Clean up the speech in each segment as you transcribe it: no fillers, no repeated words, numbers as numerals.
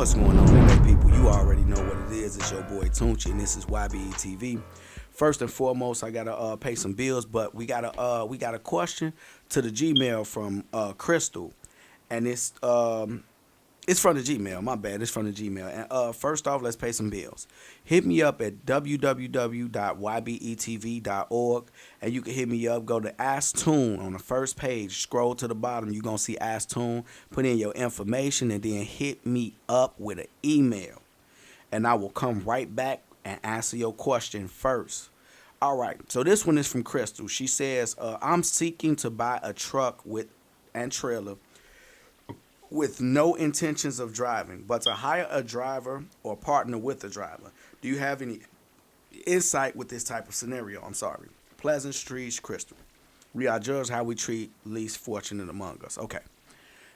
What's going on today, people? You already know what it is. It's your boy Tunchi, and this is YBE TV. First and foremost, I gotta pay some bills, but we got a question to the Gmail from Crystal, and it's from the Gmail. My bad. It's from the Gmail. And first off, let's pay some bills. Hit me up at www.ybetv.org, and you can hit me up. Go to Ask Tune on the first page. Scroll to the bottom. You're going to see Ask Tune. Put in your information, and then hit me up with an email. And I will come right back and answer your question first. All right. So this one is from Crystal. She says, I'm seeking to buy a truck with and trailer with no intentions of driving, but to hire a driver or partner with a driver. Do you have any insight with this type of scenario? I'm sorry. Pleasantries, Crystal. We are judged how we treat least fortunate among us. Okay.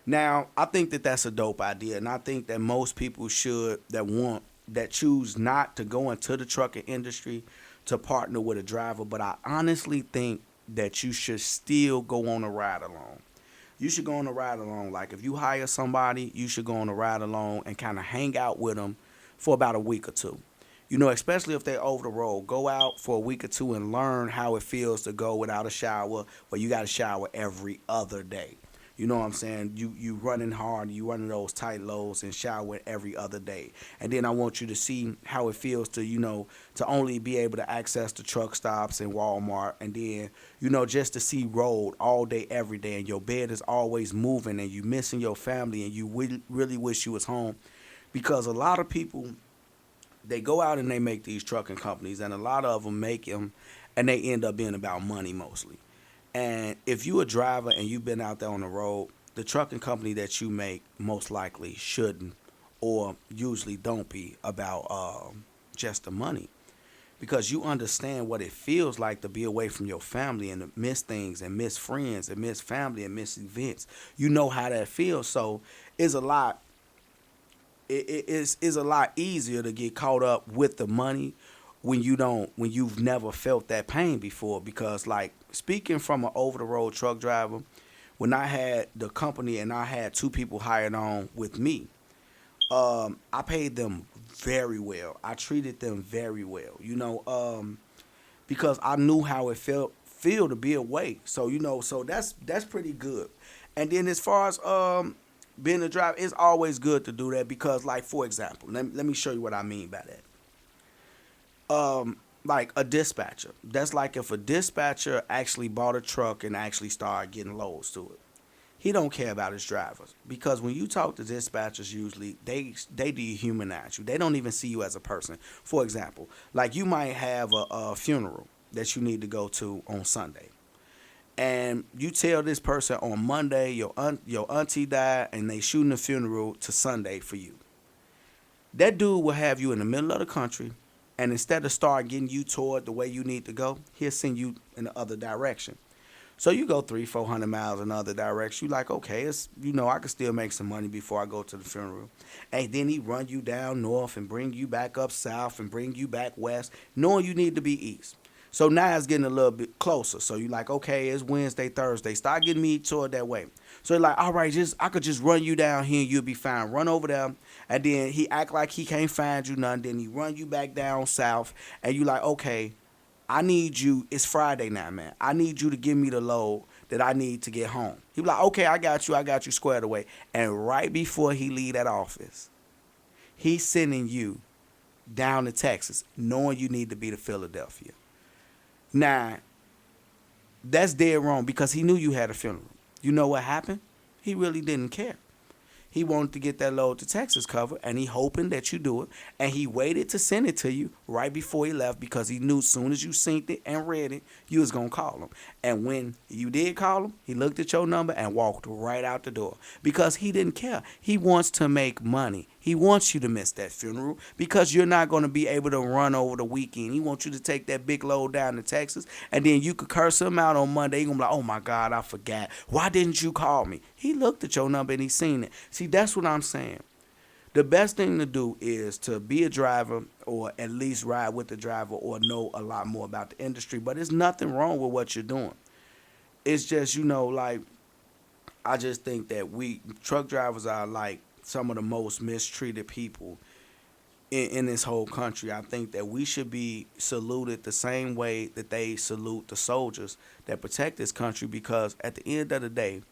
Now, I think that that's a dope idea, and I think that most people should that choose not to go into the trucking industry to partner with a driver. But I honestly think that you should still go on a ride along. You should go on a ride along. Like if you hire somebody, you should go on a ride along and kind of hang out with them for about a week or two. Especially if they're over the road. Go out for a week or two and learn how it feels to go without a shower, where you got to shower every other day. You know what I'm saying? You running hard, you running those tight loads and shower every other day. And then I want you to see how it feels to only be able to access the truck stops and Walmart, and then, just to see road all day, every day, and your bed is always moving and you missing your family and you really wish you was home. Because a lot of people, they go out and they make these trucking companies, and a lot of them make them and they end up being about money mostly. And if you a driver and you've been out there on the road, the trucking company that you make most likely shouldn't or usually don't be about just the money. Because you understand what it feels like to be away from your family and to miss things and miss friends and miss family and miss events. You know how that feels. So it's a lot. It's a lot easier to get caught up with the money when you've never felt that pain before. Because, like, speaking from an over the road truck driver, when I had the company and I had two people hired on with me, I paid them very well. I treated them very well, because I knew how it feel to be away. So so that's pretty good. And then as far as being a driver, it's always good to do that because, like, for example, let me show you what I mean by that. Like a dispatcher. That's like if a dispatcher actually bought a truck and actually started getting loads to it. He don't care about his drivers, because when you talk to dispatchers, usually they dehumanize you. They don't even see you as a person. For example, like you might have a funeral that you need to go to on Sunday, and you tell this person on Monday your auntie died, and they shooting the funeral to Sunday for you. That dude will have you in the middle of the country, and instead of start getting you toward the way you need to go, he'll send you in the other direction. So you go 300-400 miles in the other direction. You like, okay, it's I can still make some money before I go to the funeral. And then he run you down north and bring you back up south and bring you back west, knowing you need to be east. So now it's getting a little bit closer. So you like, okay, it's Wednesday, Thursday. Start getting me toward that way. So you're like, all right, I could just run you down here and you'll be fine. Run over there. And then he act like he can't find you none. Then he run you back down south. And you like, okay, I need you. It's Friday now, man. I need you to give me the load that I need to get home. He be like, okay, I got you squared away. And right before he leave that office, he's sending you down to Texas, knowing you need to be to Philadelphia. Now, that's dead wrong because he knew you had a funeral. You know what happened? He really didn't care. He wanted to get that load to Texas covered, and he hoping that you do it. And he waited to send it to you right before he left because he knew as soon as you synced it and read it, you was going to call him. And when you did call him, he looked at your number and walked right out the door because he didn't care. He wants to make money. He wants you to miss that funeral because you're not going to be able to run over the weekend. He wants you to take that big load down to Texas, and then you could curse him out on Monday. You're going to be like, oh, my God, I forgot. Why didn't you call me? He looked at your number and he seen it. See, that's what I'm saying. The best thing to do is to be a driver or at least ride with the driver or know a lot more about the industry. But there's nothing wrong with what you're doing. It's just, like, I just think that we truck drivers are like some of the most mistreated people in this whole country. I think that we should be saluted the same way that they salute the soldiers that protect this country, because at the end of the day,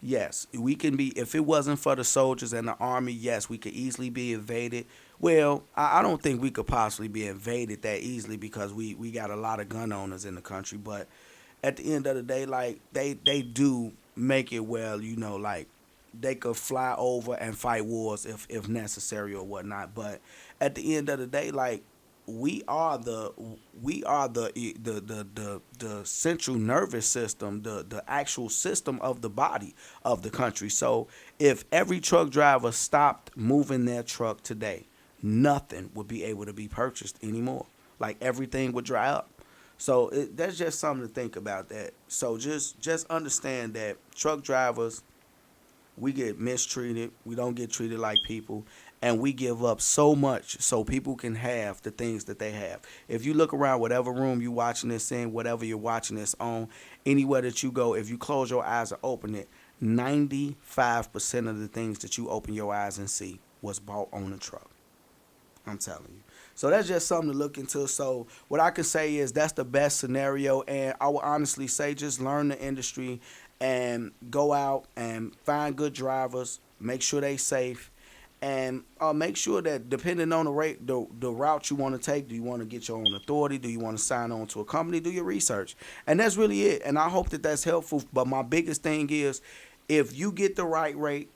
yes, we can be, if it wasn't for the soldiers and the army, yes, we could easily be invaded. Well, I don't think we could possibly be invaded that easily, because we got a lot of gun owners in the country. But at the end of the day, like, they do make it well, like, they could fly over and fight wars if necessary or whatnot. But at the end of the day, like, we are the central nervous system, the actual system of the body of the country. So if every truck driver stopped moving their truck today, nothing would be able to be purchased anymore. Like, everything would dry up. So that's just something to think about. That. So just understand that truck drivers, we get mistreated. We don't get treated like people. And we give up so much so people can have the things that they have. If you look around whatever room you're watching this in, whatever you're watching this on, anywhere that you go, if you close your eyes and open it, 95% of the things that you open your eyes and see was bought on a truck. I'm telling you. So that's just something to look into. So what I can say is that's the best scenario. And I would honestly say just learn the industry and go out and find good drivers, make sure they safe, and make sure that depending on the route you want to take, do you want to get your own authority? Do you want to sign on to a company? Do your research. And that's really it. And I hope that that's helpful. But my biggest thing is, if you get the right rate,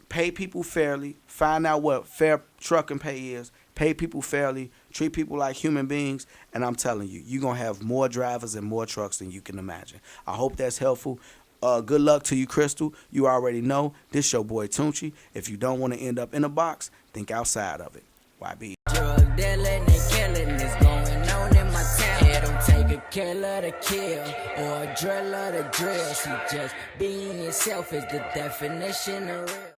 pay people fairly, find out what fair trucking pay is, pay people fairly, treat people like human beings, and I'm telling you, you're going to have more drivers and more trucks than you can imagine. I hope that's helpful. Good luck to you, Crystal. You already know, this your boy Tunchi. If you don't want to end up in a box, think outside of it. YB. Drug dealing and killing is going on in my town. It don't take a killer to kill or a driller to drill. See, just being yourself is the definition of real.